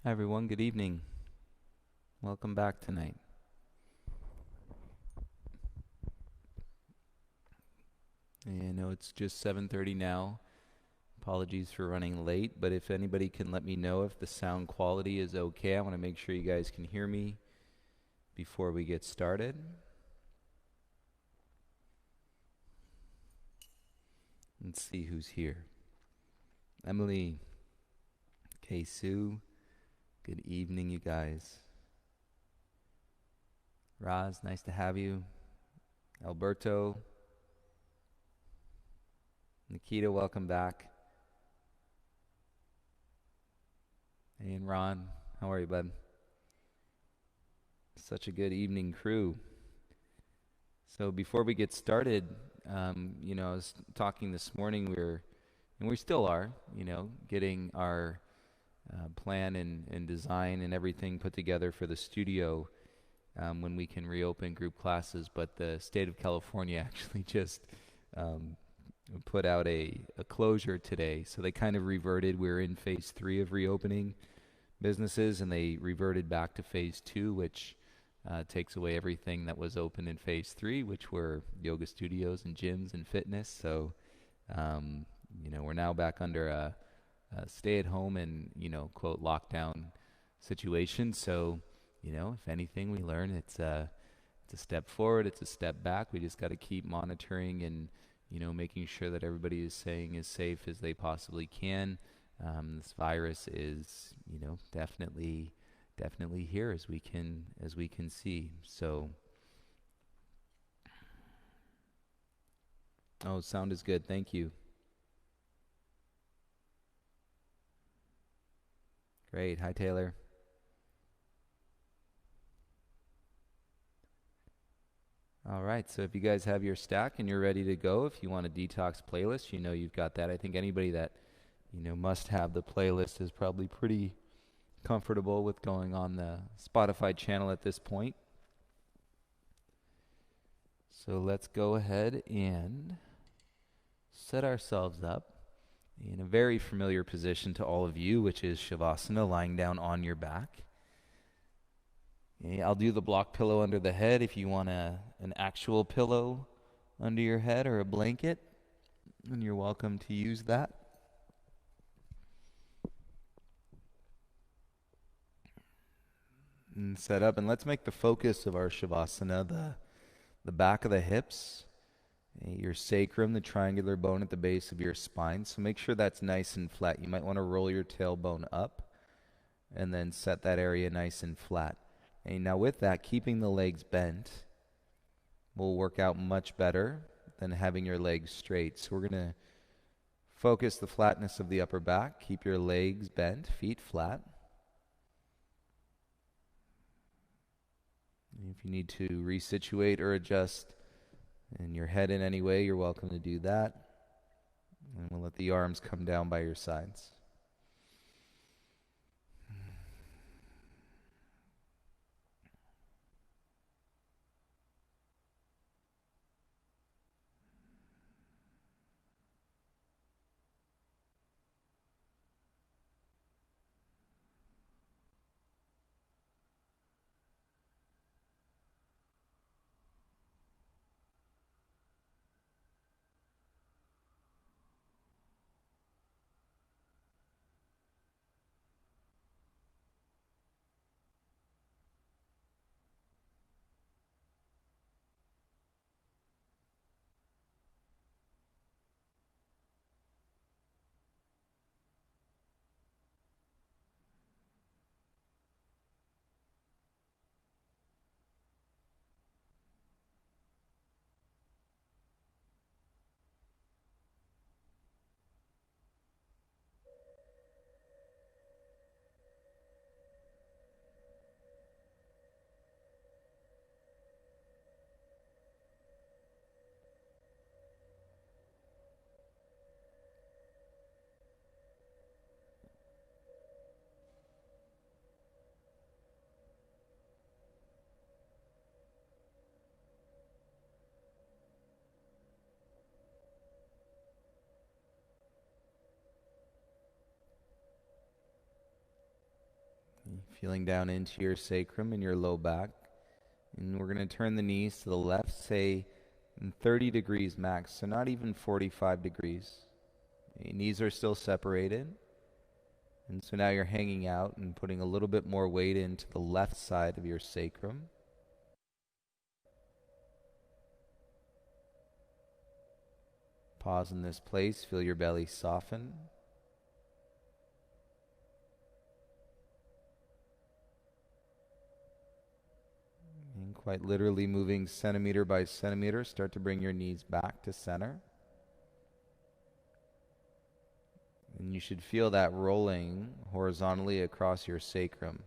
Hi everyone, good evening. Welcome back tonight. I know it's just 7:30 now. Apologies for running late, but if anybody can let me know if the sound quality is okay, I want to make sure you guys can hear me before we get started. Let's see who's here. Emily, Kay Sue, good evening, you guys. Roz, nice to have you. Alberto, Nikita, welcome back. And Ron, how are you, bud? Such a good evening crew. So before we get started, I was talking this morning. And we still are, getting our plan and design and everything put together for the studio when we can reopen group classes. But the state of California actually just um, put out a closure today. So they kind of reverted. We're in phase 3 of reopening businesses, and they reverted back to phase 2, which takes away everything that was open in phase 3, which were yoga studios and gyms and fitness. So, we're now back under a stay-at-home and, quote, lockdown situation. So, if anything we learn, it's a step forward, it's a step back. We just got to keep monitoring and, making sure that everybody is staying as safe as they possibly can. This virus is, definitely here as we can see. So, oh, sound is good. Thank you. Great. Hi, Taylor. All right. So if you guys have your stack and you're ready to go, if you want a detox playlist, you've got that. I think anybody that must have the playlist is probably pretty comfortable with going on the Spotify channel at this point. So let's go ahead and set ourselves up in a very familiar position to all of you, which is Shavasana, lying down on your back. Okay, I'll do the block pillow under the head if you want an actual pillow under your head or a blanket, and you're welcome to use that. And set up, and let's make the focus of our Shavasana the back of the hips, your sacrum, the triangular bone at the base of your spine. So make sure that's nice and flat. You might want to roll your tailbone up and then set that area nice and flat. And now with that, keeping the legs bent will work out much better than having your legs straight. So we're going to focus the flatness of the upper back. Keep your legs bent, feet flat. If you need to resituate or adjust and your head in any way, you're welcome to do that. And we'll let the arms come down by your sides. Feeling down into your sacrum and your low back. And we're going to turn the knees to the left, say 30 degrees max, so not even 45 degrees. Your knees are still separated. And so now you're hanging out and putting a little bit more weight into the left side of your sacrum. Pause in this place, feel your belly soften. And quite literally moving centimeter by centimeter, start to bring your knees back to center. And you should feel that rolling horizontally across your sacrum.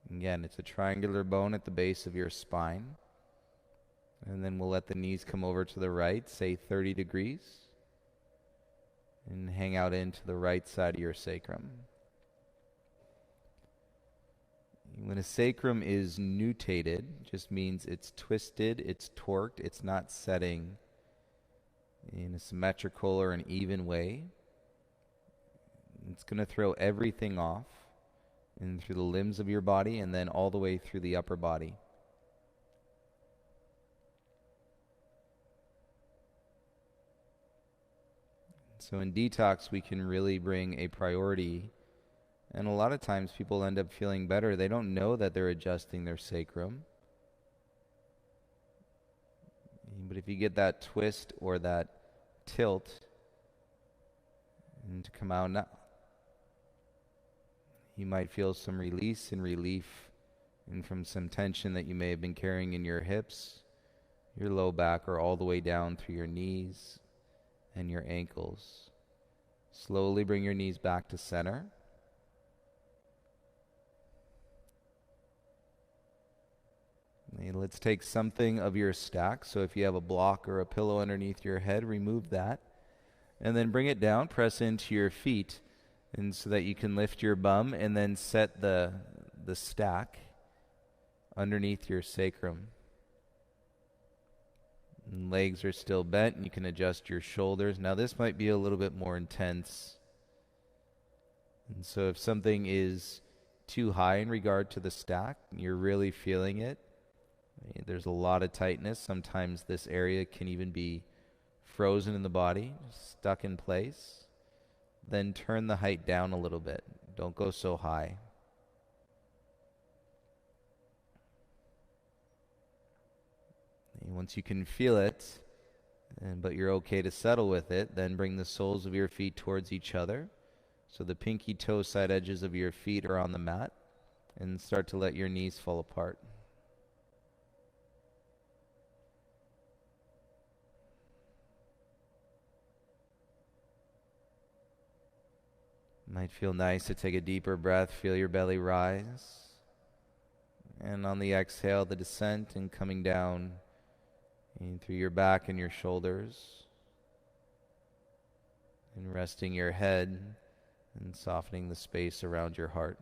Again, it's a triangular bone at the base of your spine. And then we'll let the knees come over to the right, say 30 degrees. And hang out into the right side of your sacrum. When a sacrum is nutated, just means it's twisted, it's torqued, it's not setting in a symmetrical or an even way. It's going to throw everything off and through the limbs of your body and then all the way through the upper body. So in Detox, we can really bring a priority, and a lot of times people end up feeling better. They don't know that they're adjusting their sacrum. But if you get that twist or that tilt, and to come out now, you might feel some release and relief and from some tension that you may have been carrying in your hips, your low back, or all the way down through your knees and your ankles. Slowly bring your knees back to center. And let's take something of your stack. So if you have a block or a pillow underneath your head, remove that. And then bring it down, press into your feet, and so that you can lift your bum and then set the stack underneath your sacrum. And legs are still bent, and you can adjust your shoulders. Now this might be a little bit more intense. And so if something is too high in regard to the stack, and you're really feeling it, there's a lot of tightness. Sometimes this area can even be frozen in the body, stuck in place. Then turn the height down a little bit. Don't go so high. Once you can feel it, but you're okay to settle with it, then bring the soles of your feet towards each other. So the pinky toe side edges of your feet are on the mat, and start to let your knees fall apart. Might feel nice to take a deeper breath, feel your belly rise. And on the exhale, the descent and coming down in through your back and your shoulders. And resting your head and softening the space around your heart.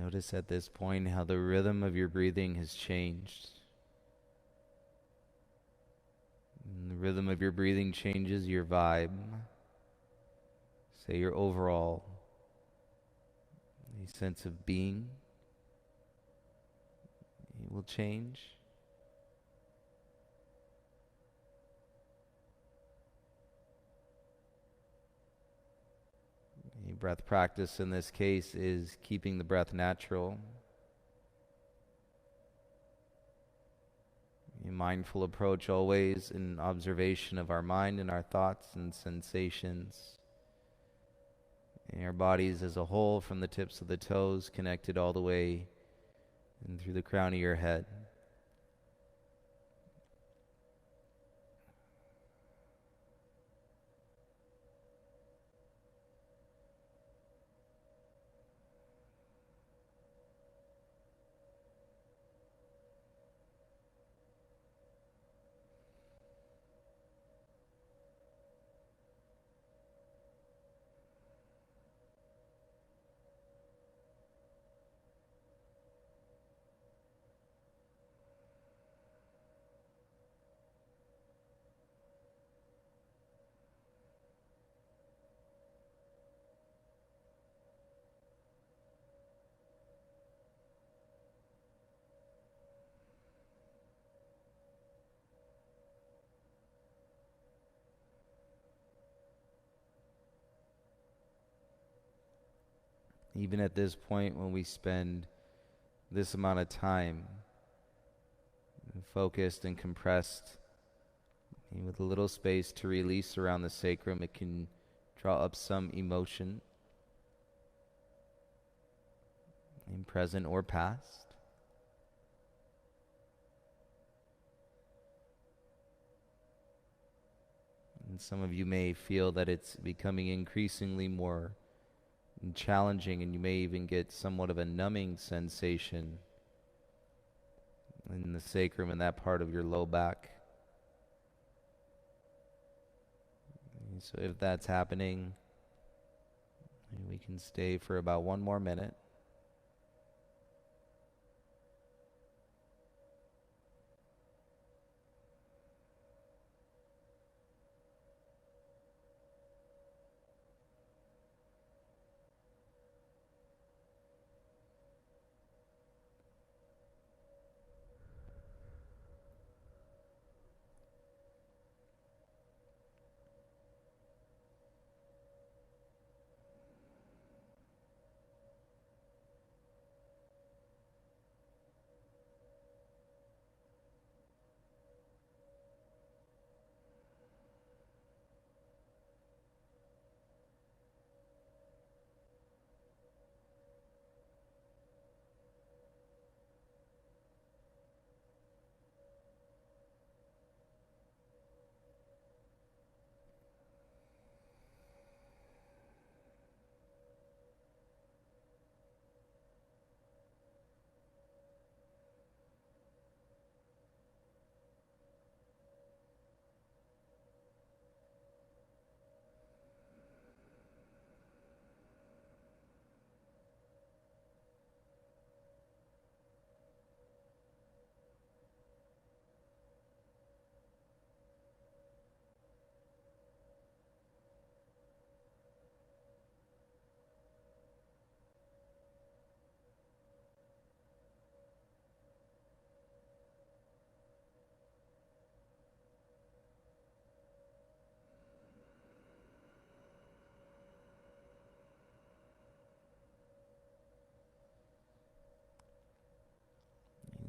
Notice at this point how the rhythm of your breathing has changed. And the rhythm of your breathing changes your vibe. Say your overall sense of being. It will change. A breath practice in this case is keeping the breath natural. A mindful approach always in observation of our mind and our thoughts and sensations. And our bodies as a whole, from the tips of the toes connected all the way and through the crown of your head. Even at this point, when we spend this amount of time focused and compressed, with a little space to release around the sacrum, it can draw up some emotion, in present or past. And some of you may feel that it's becoming increasingly more challenging, and you may even get somewhat of a numbing sensation in the sacrum and that part of your low back. So if that's happening, we can stay for about 1 more minute.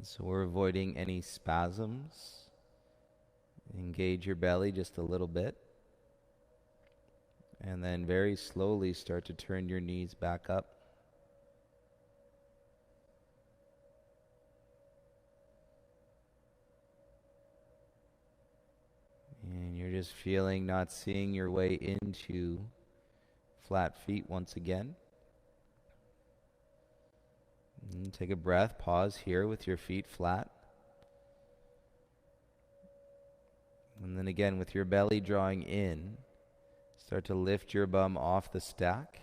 So we're avoiding any spasms. Engage your belly just a little bit. And then very slowly start to turn your knees back up. And you're just feeling, not seeing your way into flat feet once again. And take a breath, pause here with your feet flat. And then again, with your belly drawing in, start to lift your bum off the stack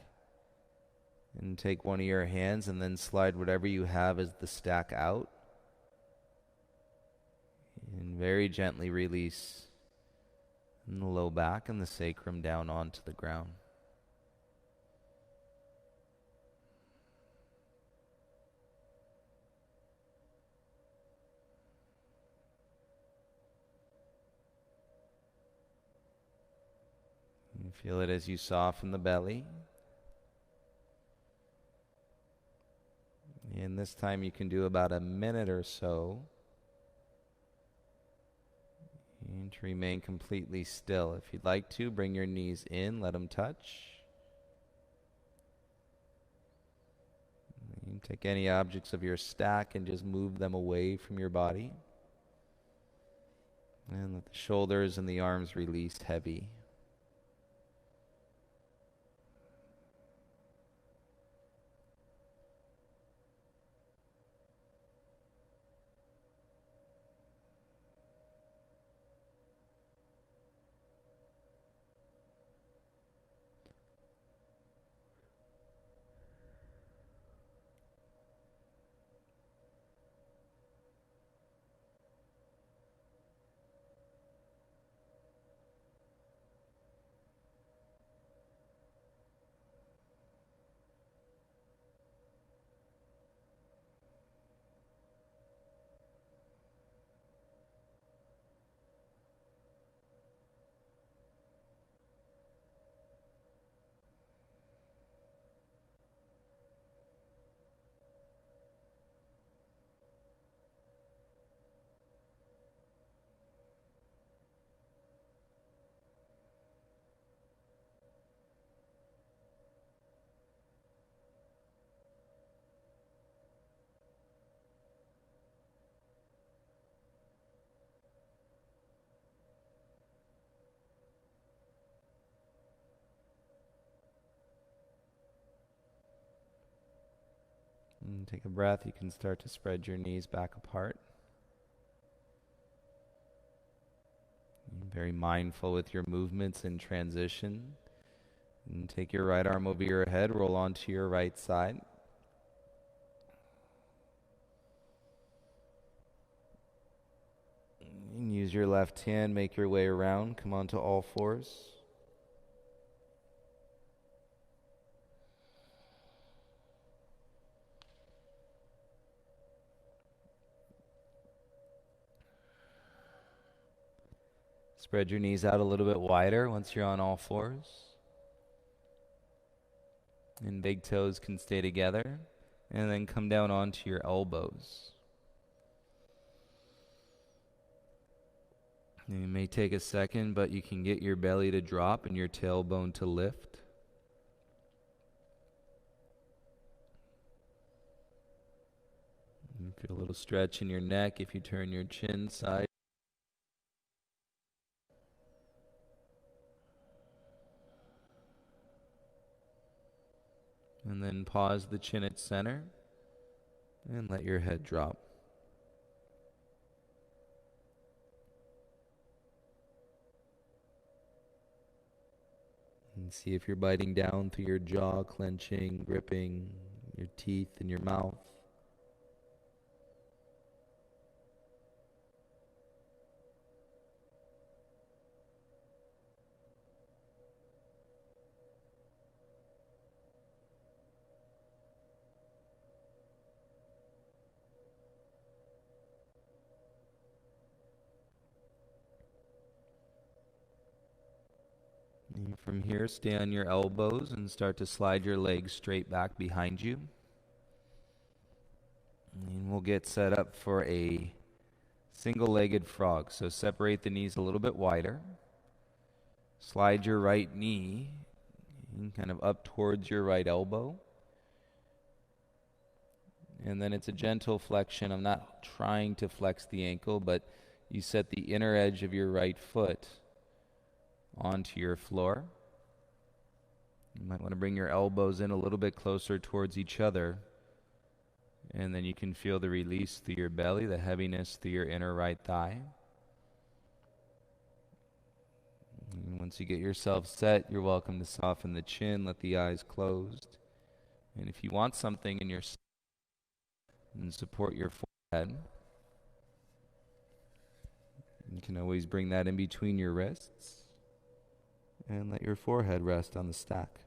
And take one of your hands and then slide whatever you have as the stack out. And very gently release the low back and the sacrum down onto the ground. And feel it as you soften the belly. And this time you can do about a minute or so. And to remain completely still. If you'd like to, bring your knees in, let them touch. You can take any objects of your stack and just move them away from your body. And let the shoulders and the arms release heavy. And take a breath. You can start to spread your knees back apart. Very mindful with your movements in transition. And take your right arm over your head, roll onto your right side. And use your left hand, make your way around, come onto all fours. Spread your knees out a little bit wider once you're on all fours. And big toes can stay together. And then come down onto your elbows. And it may take a second, but you can get your belly to drop and your tailbone to lift. You feel a little stretch in your neck if you turn your chin side. And then pause the chin at center and let your head drop. And see if you're biting down through your jaw, clenching, gripping your teeth and your mouth. And from here, stay on your elbows and start to slide your legs straight back behind you. And we'll get set up for a single-legged frog. So separate the knees a little bit wider. Slide your right knee kind of up towards your right elbow. And then it's a gentle flexion. I'm not trying to flex the ankle, but you set the inner edge of your right foot onto your floor. You might want to bring your elbows in a little bit closer towards each other. And then you can feel the release through your belly, the heaviness through your inner right thigh. And once you get yourself set, you're welcome to soften the chin, let the eyes closed. And if you want something in your and support your forehead, you can always bring that in between your wrists and let your forehead rest on the stack.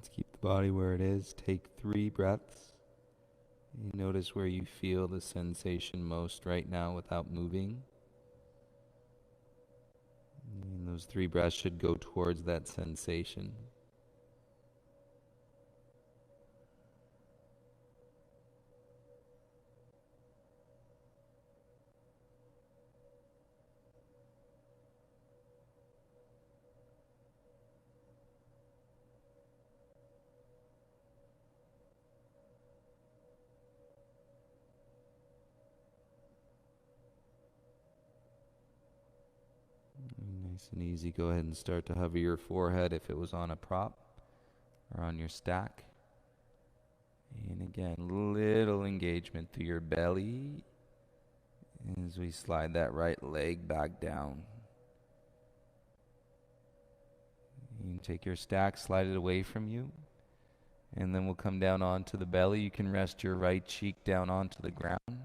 Let's keep the body where it is. Take 3 breaths. You notice where you feel the sensation most right now without moving. And those 3 breaths should go towards that sensation. Nice and easy. Go ahead and start to hover your forehead if it was on a prop or on your stack. And again, little engagement through your belly as we slide that right leg back down. You can take your stack, slide it away from you, and then we'll come down onto the belly. You can rest your right cheek down onto the ground.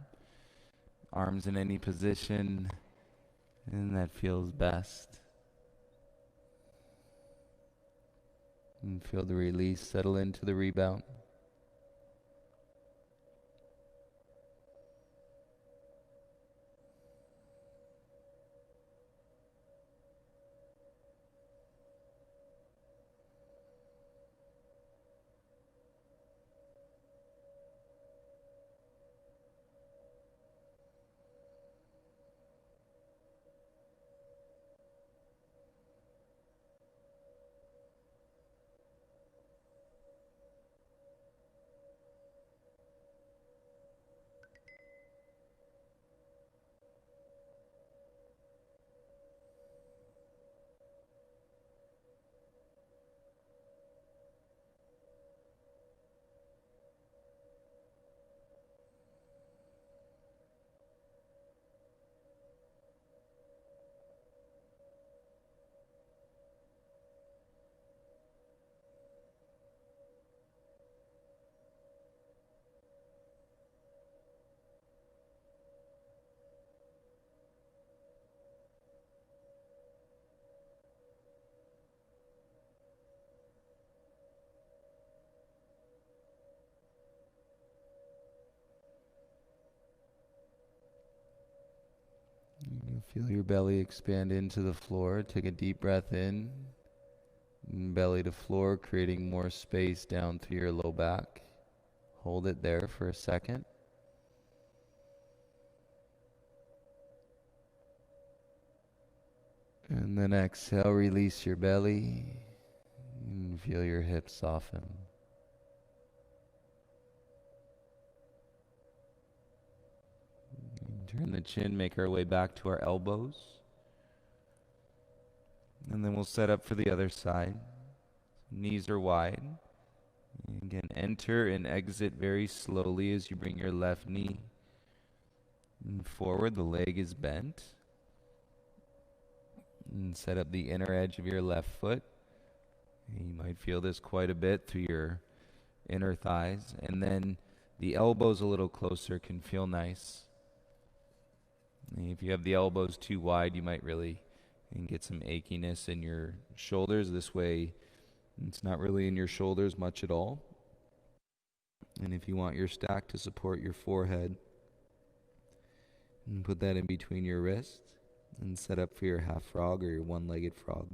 Arms in any position, and that feels best. And feel the release settle into the rebound. You feel your belly expand into the floor. Take a deep breath in. Belly to floor, creating more space down through your low back. Hold it there for a second. And then exhale, release your belly. And feel your hips soften. Turn the chin, make our way back to our elbows. And then we'll set up for the other side. Knees are wide. Again, enter and exit very slowly as you bring your left knee forward. The leg is bent. And set up the inner edge of your left foot. You might feel this quite a bit through your inner thighs. And then the elbows a little closer can feel nice. If you have the elbows too wide, you might really get some achiness in your shoulders. This way, it's not really in your shoulders much at all. And if you want your stack to support your forehead, and put that in between your wrists and set up for your half frog or your one-legged frog.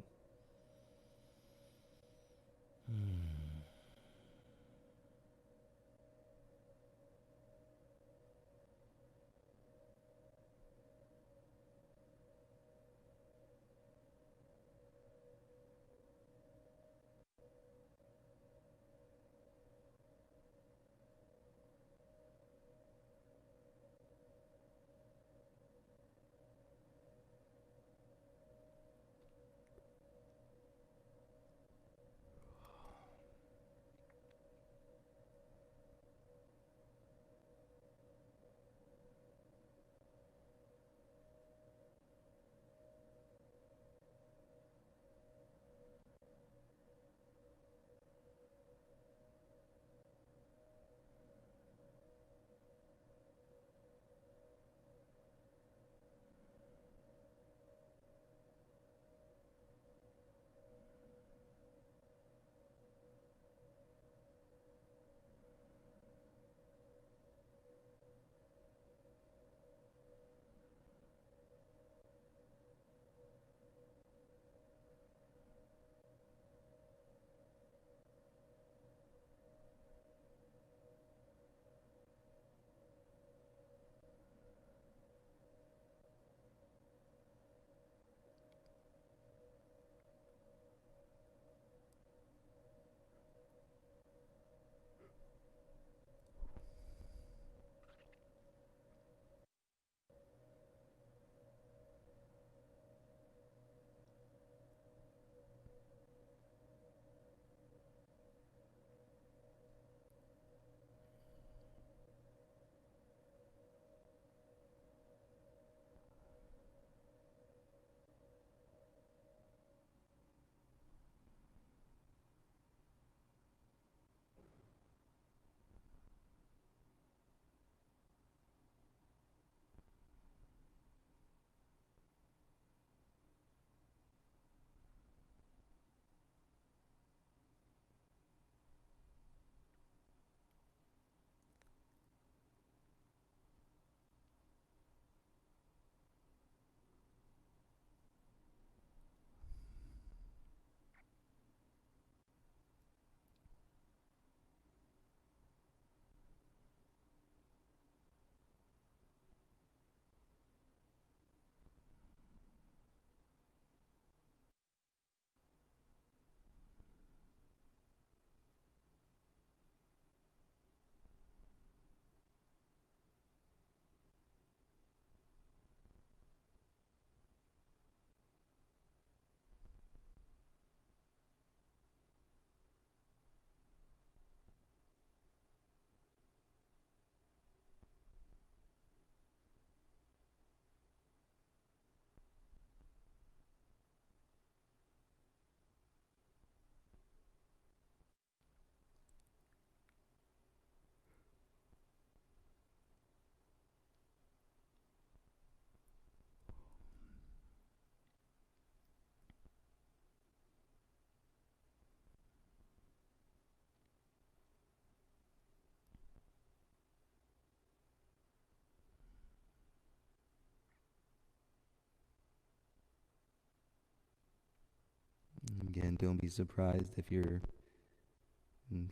And don't be surprised if you're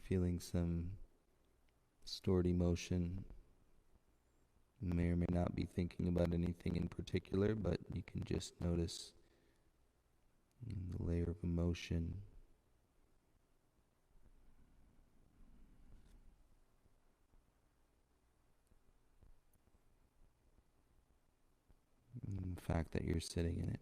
feeling some stored emotion. You may or may not be thinking about anything in particular, but you can just notice the layer of emotion. And the fact that you're sitting in it.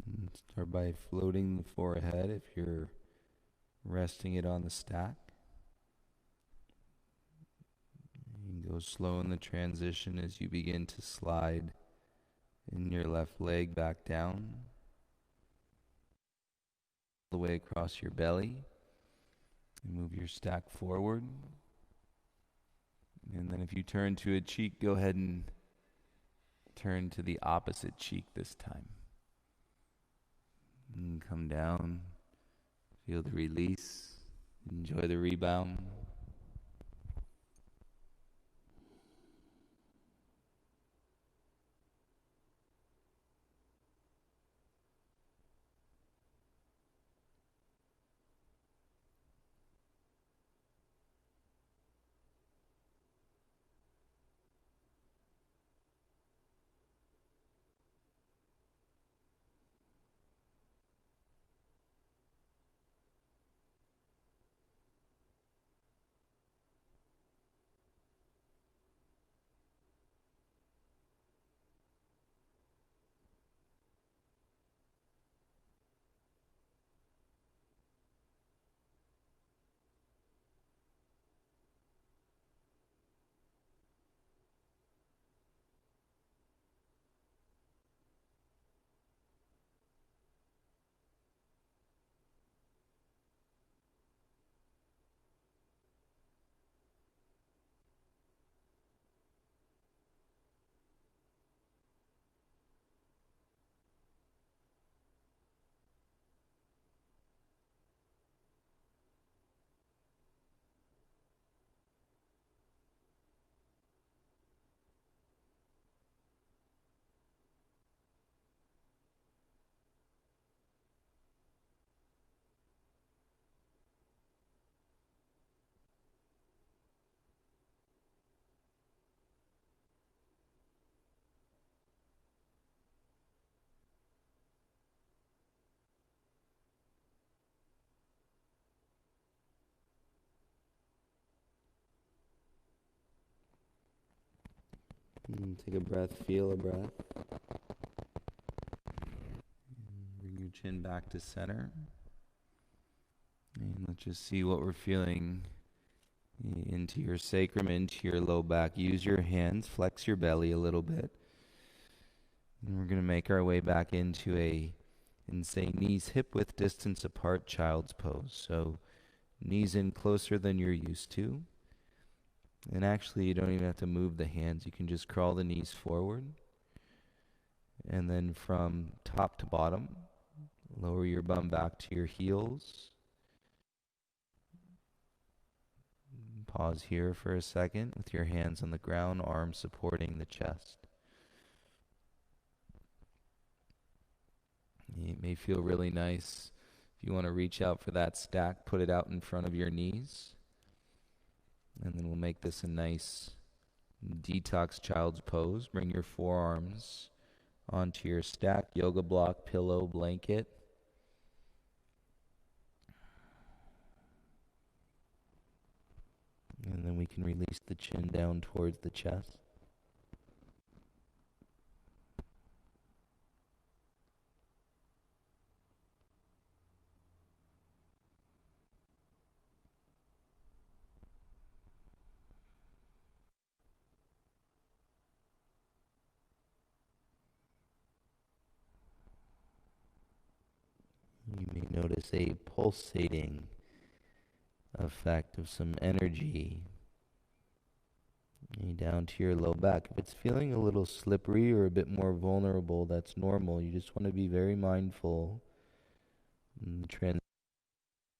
And start by floating the forehead if you're resting it on the stack. You can go slow in the transition as you begin to slide in your left leg back down, all the way across your belly. And move your stack forward. And then if you turn to a cheek, go ahead and turn to the opposite cheek this time. And come down, feel the release, enjoy the rebound. Take a breath, feel a breath. Bring your chin back to center. And let's just see what we're feeling into your sacrum, into your low back. Use your hands, flex your belly a little bit. And we're going to make our way back into and say knees hip width distance apart child's pose. So knees in closer than you're used to. And actually you don't even have to move the hands. You can just crawl the knees forward. And then from top to bottom, lower your bum back to your heels. Pause here for a second with your hands on the ground, arms supporting the chest. It may feel really nice. If you want to reach out for that stack, put it out in front of your knees. And then we'll make this a nice detox child's pose. Bring your forearms onto your stack, yoga block, pillow, blanket. And then we can release the chin down towards the chest. You may notice a pulsating effect of some energy down to your low back. If it's feeling a little slippery or a bit more vulnerable, that's normal. You just want to be very mindful in the trend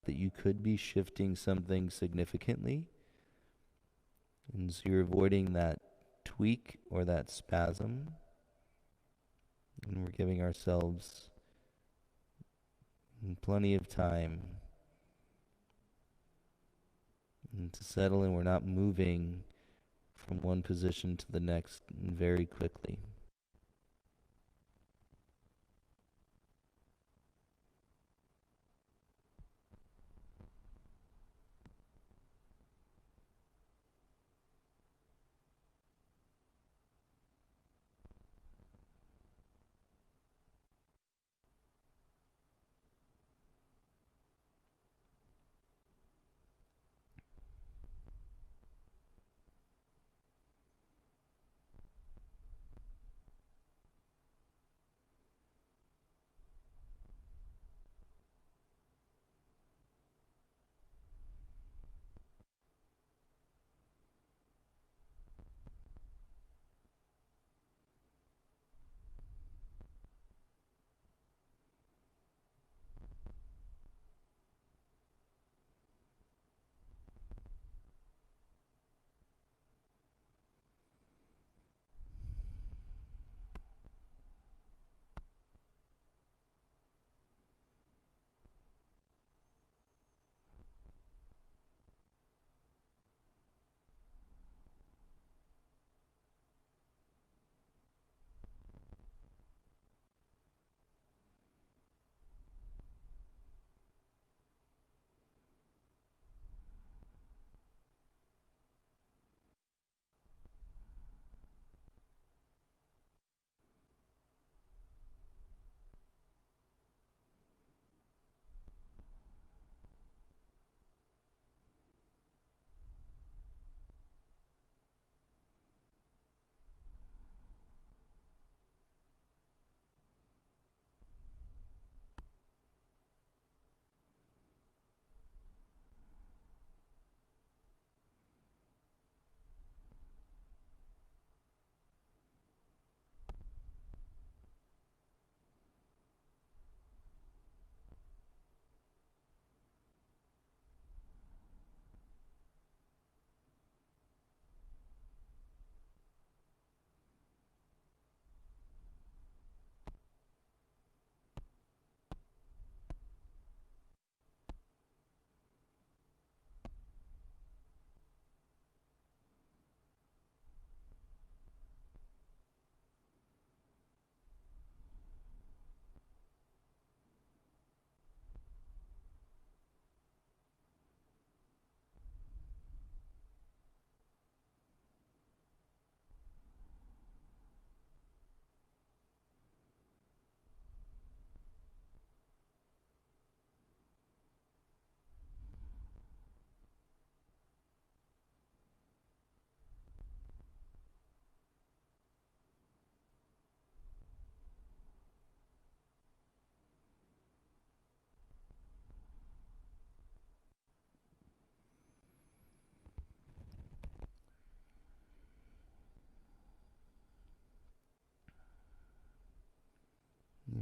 that you could be shifting something significantly. And so you're avoiding that tweak or that spasm. And we're giving ourselves plenty of time to settle in. We're not moving from one position to the next very quickly.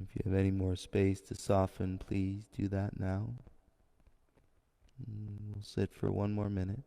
If you have any more space to soften, please do that now. We'll sit for one more minute.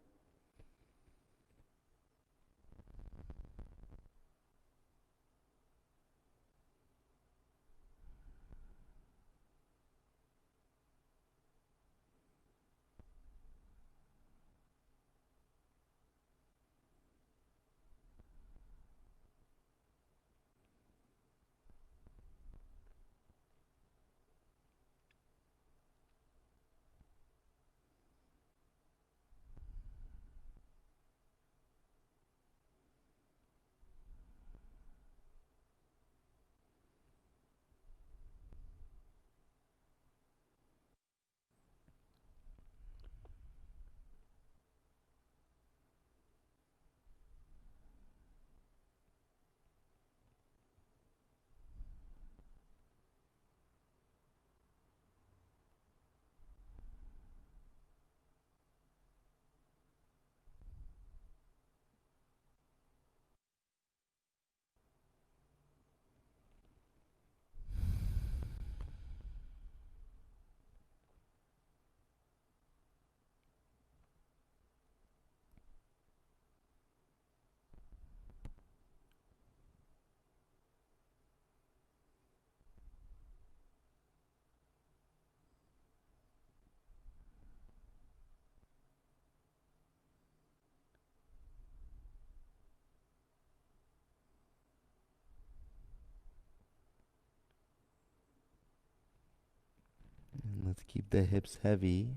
And let's keep the hips heavy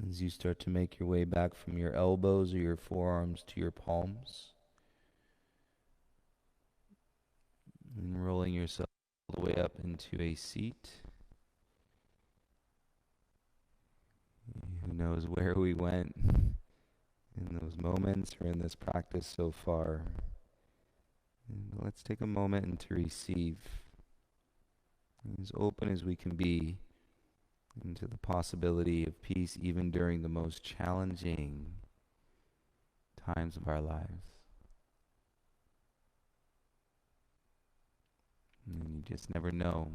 as you start to make your way back from your elbows or your forearms to your palms. And rolling yourself all the way up into a seat. Who knows where we went in those moments or in this practice so far. And let's take a moment and to receive, as open as we can be, into the possibility of peace even during the most challenging times of our lives. And you just never know.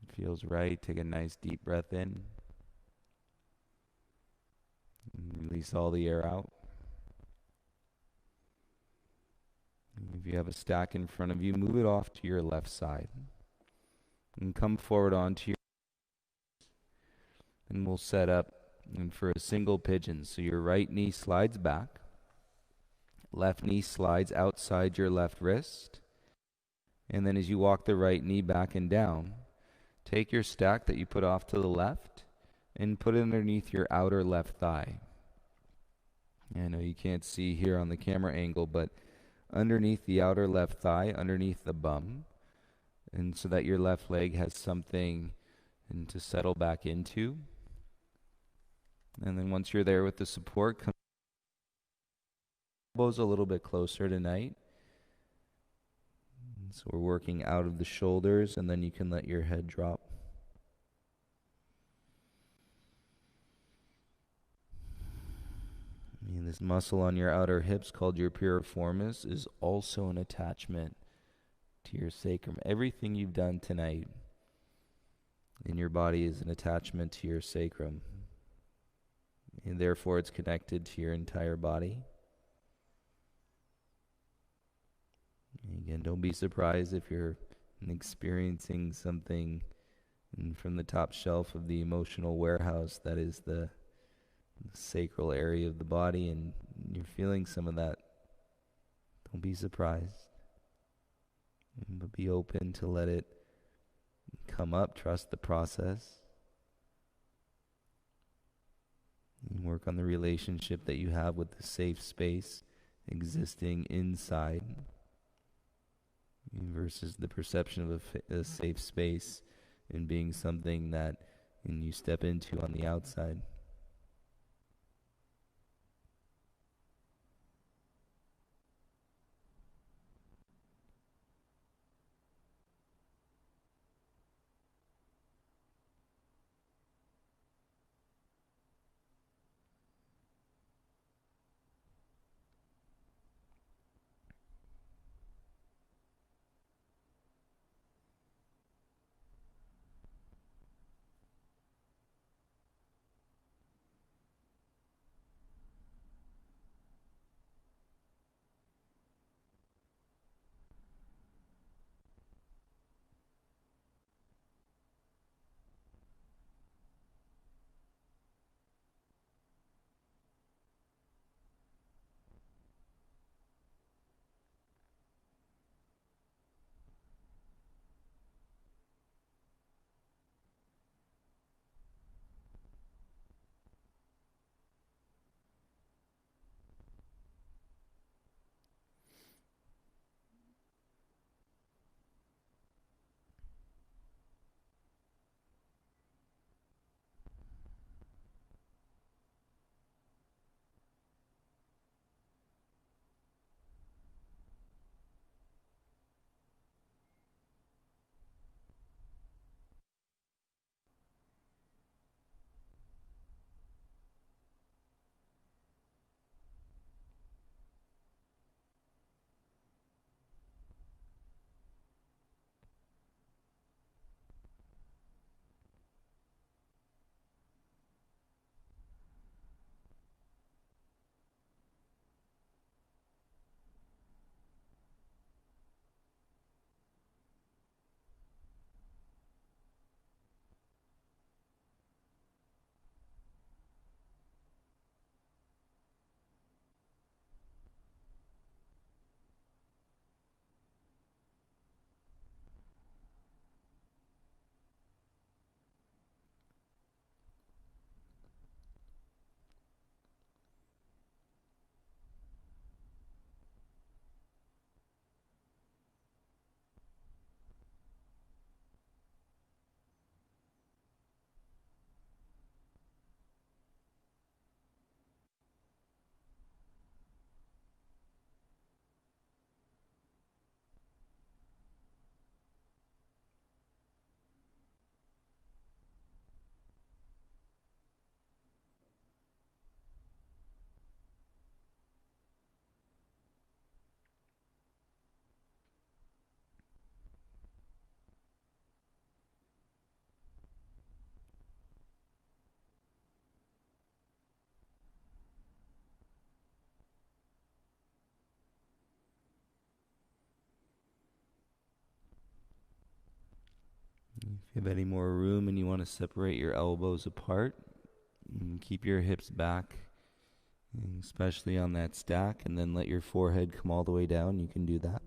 If it feels right, take a nice deep breath in. And release all the air out. If you have a stack in front of you, move it off to your left side. And come forward onto your... And we'll set up for a single pigeon. So your right knee slides back. Left knee slides outside your left wrist. And then as you walk the right knee back and down, take your stack that you put off to the left and put it underneath your outer left thigh. I know you can't see here on the camera angle, but underneath the outer left thigh, underneath the bum, and so that your left leg has something to settle back into. And then once you're there with the support, come elbows a little bit closer tonight. So we're working out of the shoulders, and then you can let your head drop. This muscle on your outer hips called your piriformis is also an attachment to your sacrum. Everything you've done tonight in your body is an attachment to your sacrum. And therefore it's connected to your entire body. And again, don't be surprised if you're experiencing something from the top shelf of the emotional warehouse that is the sacral area of the body, and you're feeling some of that. Don't be surprised, but be open to let it come up. Trust the process. And work on the relationship that you have with the safe space existing inside versus the perception of a safe space and being something that you step into on the outside. If you have any more room and you want to separate your elbows apart, keep your hips back, especially on that stack, and then let your forehead come all the way down. You can do that.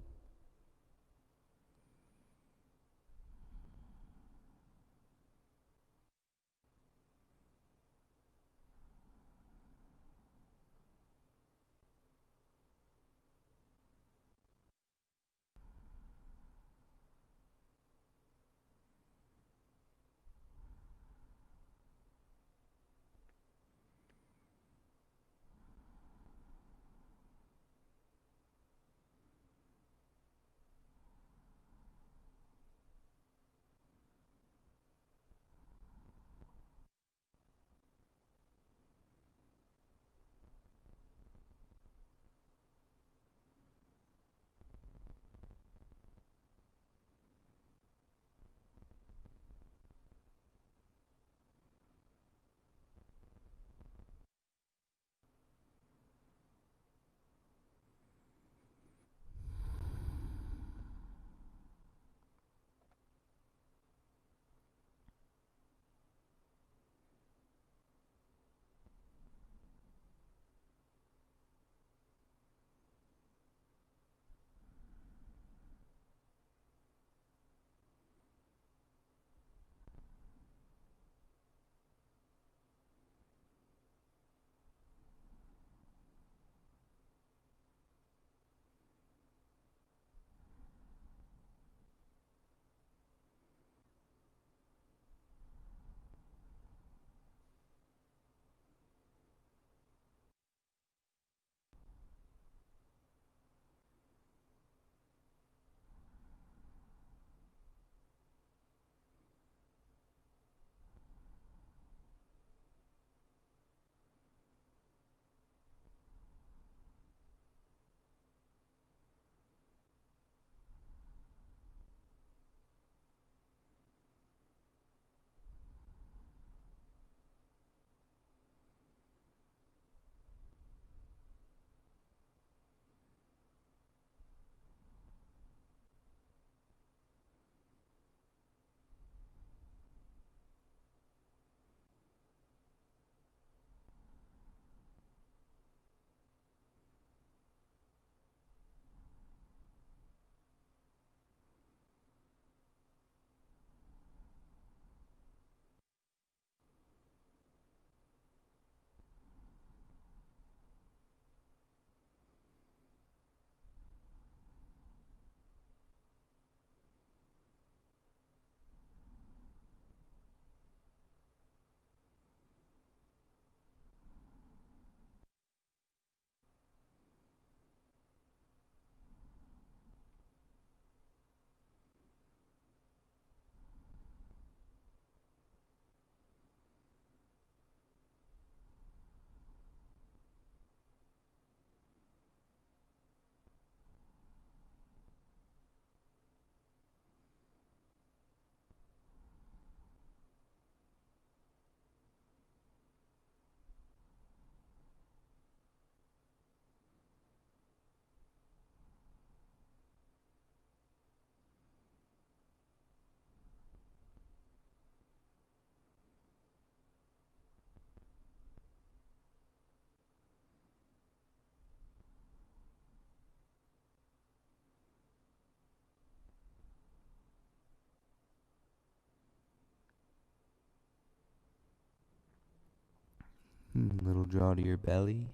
Little draw to your belly.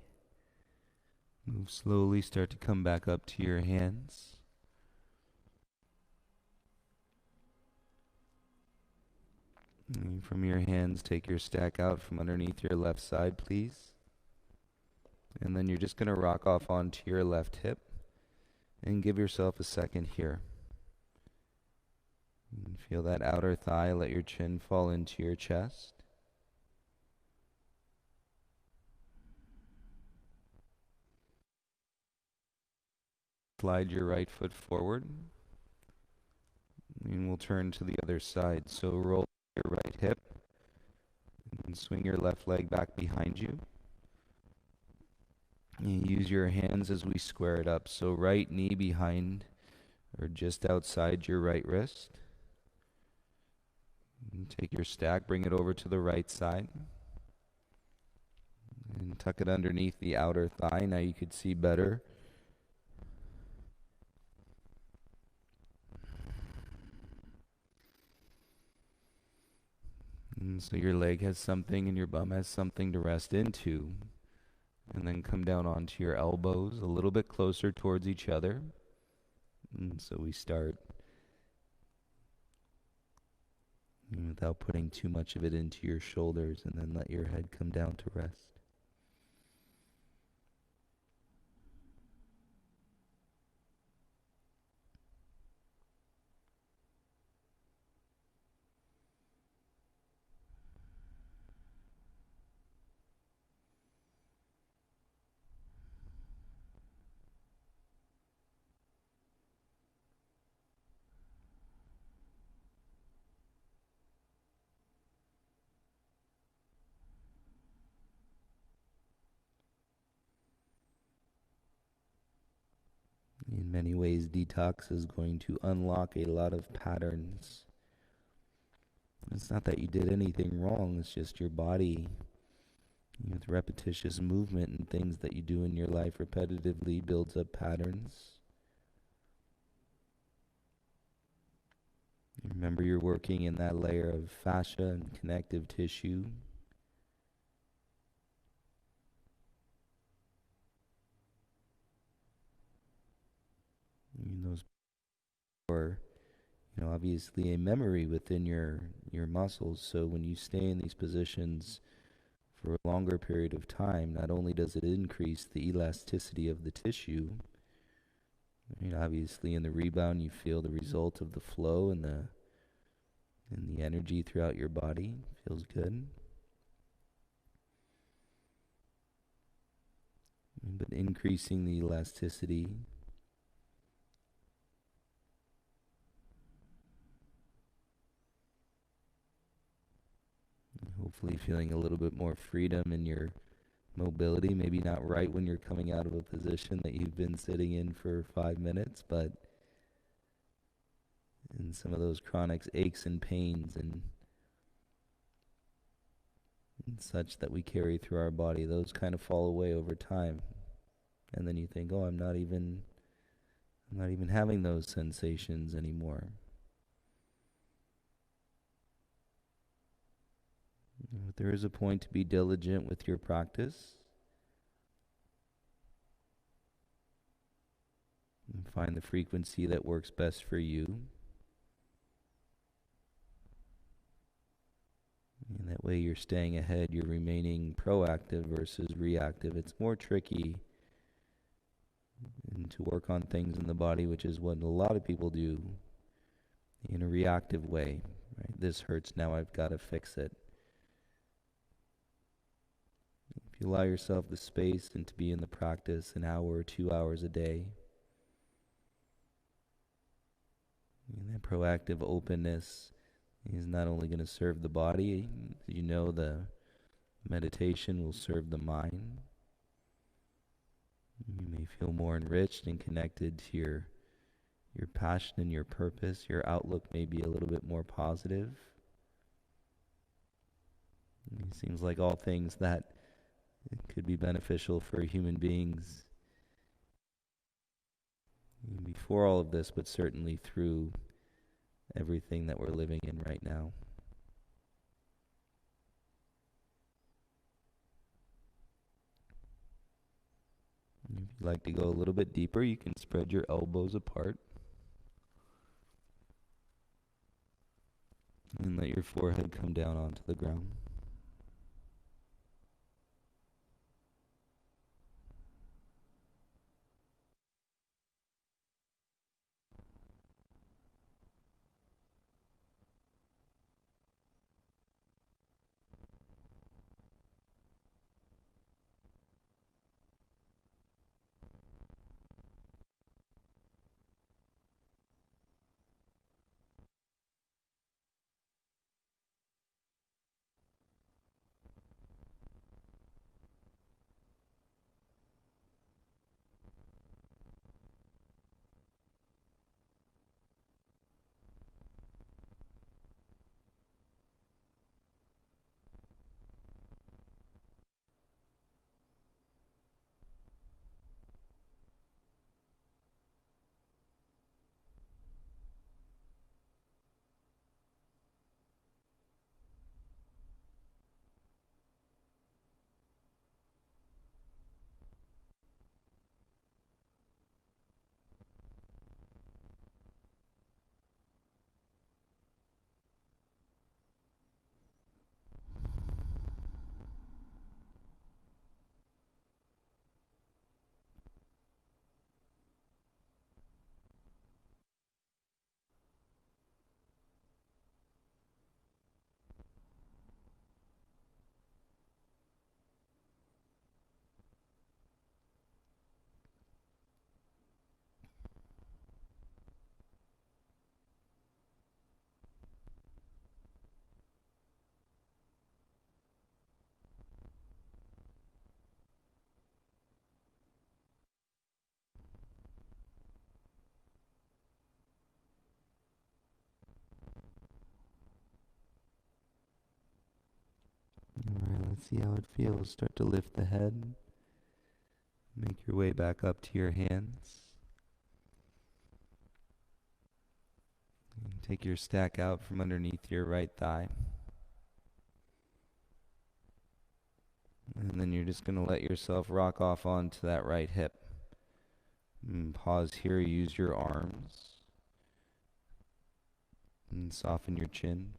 Move slowly, start to come back up to your hands. And from your hands, take your stack out from underneath your left side, please. And then you're just going to rock off onto your left hip and give yourself a second here. And feel that outer thigh, let your chin fall into your chest. Slide your right foot forward. And we'll turn to the other side. So roll your right hip and swing your left leg back behind you. And use your hands as we square it up. So right knee behind or just outside your right wrist. And take your stack, bring it over to the right side, and tuck it underneath the outer thigh. Now you could see better. And so your leg has something and your bum has something to rest into. And then come down onto your elbows a little bit closer towards each other. And so we start without putting too much of it into your shoulders, and then let your head come down to rest. In many ways, detox is going to unlock a lot of patterns. It's not that you did anything wrong, it's just your body, with repetitious movement and things that you do in your life repetitively, builds up patterns. Remember, you're working in that layer of fascia and connective tissue. Those are, obviously a memory within your muscles. So when you stay in these positions for a longer period of time, not only does it increase the elasticity of the tissue, obviously in the rebound you feel the result of the flow and the energy throughout your body. Feels good. But increasing the elasticity, hopefully feeling a little bit more freedom in your mobility. Maybe not right when you're coming out of a position that you've been sitting in for 5 minutes, but in some of those chronic aches and pains and such that we carry through our body, those kind of fall away over time. And then you think, oh, I'm not even having those sensations anymore. But there is a point to be diligent with your practice and find the frequency that works best for you. And that way you're staying ahead, you're remaining proactive versus reactive. It's more tricky to work on things in the body, which is what a lot of people do, in a reactive way. Right? This hurts, now I've got to fix it. If you allow yourself the space and to be in the practice an hour or 2 hours a day, and that proactive openness is not only going to serve the body, the meditation will serve the mind. You may feel more enriched and connected to your passion and your purpose. Your outlook may be a little bit more positive. It seems like all things that could be beneficial for human beings before all of this, but certainly through everything that we're living in right now. If you'd like to go a little bit deeper, you can spread your elbows apart and let your forehead come down onto the ground. See how it feels. Start to lift the head. Make your way back up to your hands. And take your stack out from underneath your right thigh. And then you're just going to let yourself rock off onto that right hip. And pause here, use your arms. And soften your chin.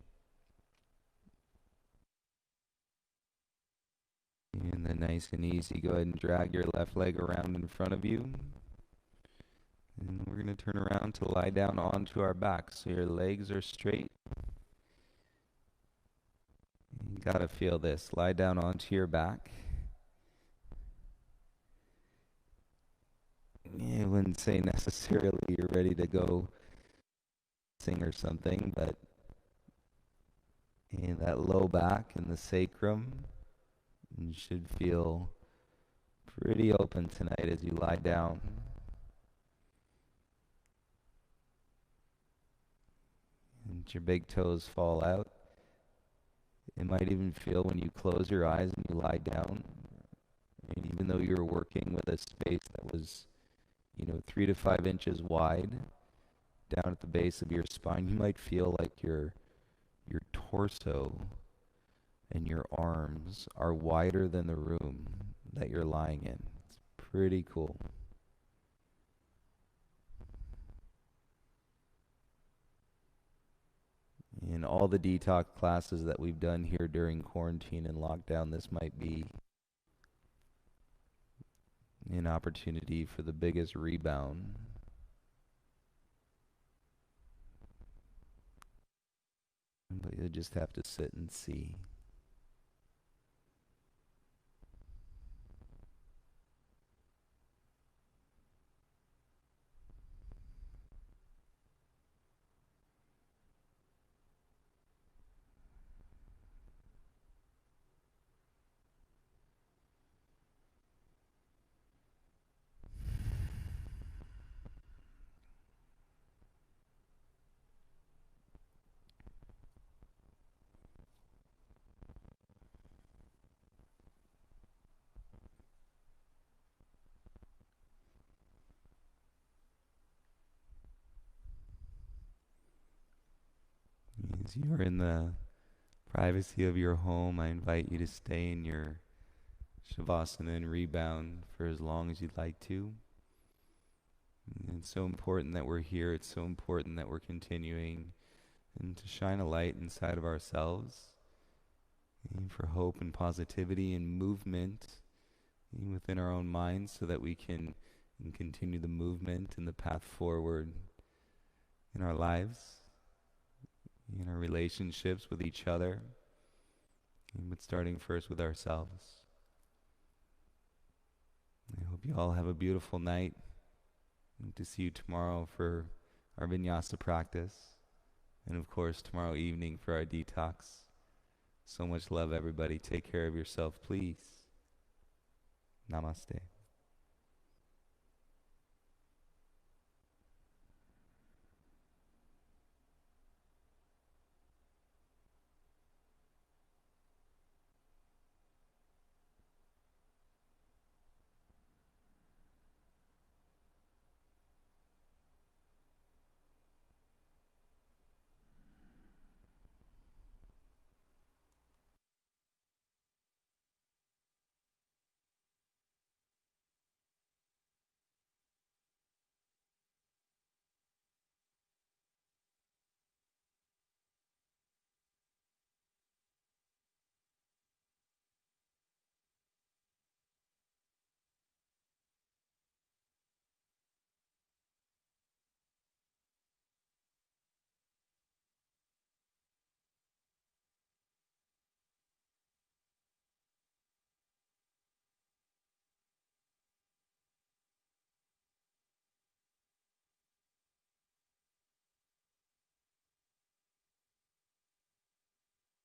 And then nice and easy, go ahead and drag your left leg around in front of you. And we're going to turn around to lie down onto our back so your legs are straight. You got to feel this. Lie down onto your back. I wouldn't say necessarily you're ready to go sing or something, but that low back and the sacrum, you should feel pretty open tonight as you lie down. And your big toes fall out. It might even feel when you close your eyes and you lie down. And even though you're working with a space that was, 3 to 5 inches wide down at the base of your spine, you might feel like your torso and your arms are wider than the room that you're lying in. It's pretty cool. In all the detox classes that we've done here during quarantine and lockdown, this might be an opportunity for the biggest rebound. But you just have to sit and see. As you're in the privacy of your home, I invite you to stay in your Shavasana and rebound for as long as you'd like to. And it's so important that we're here. It's so important that we're continuing and to shine a light inside of ourselves and for hope and positivity and movement within our own minds so that we can continue the movement and the path forward in our lives, in our relationships with each other, but starting first with ourselves. I hope you all have a beautiful night. And to see you tomorrow for our vinyasa practice. And of course, tomorrow evening for our detox. So much love, everybody. Take care of yourself, please. Namaste.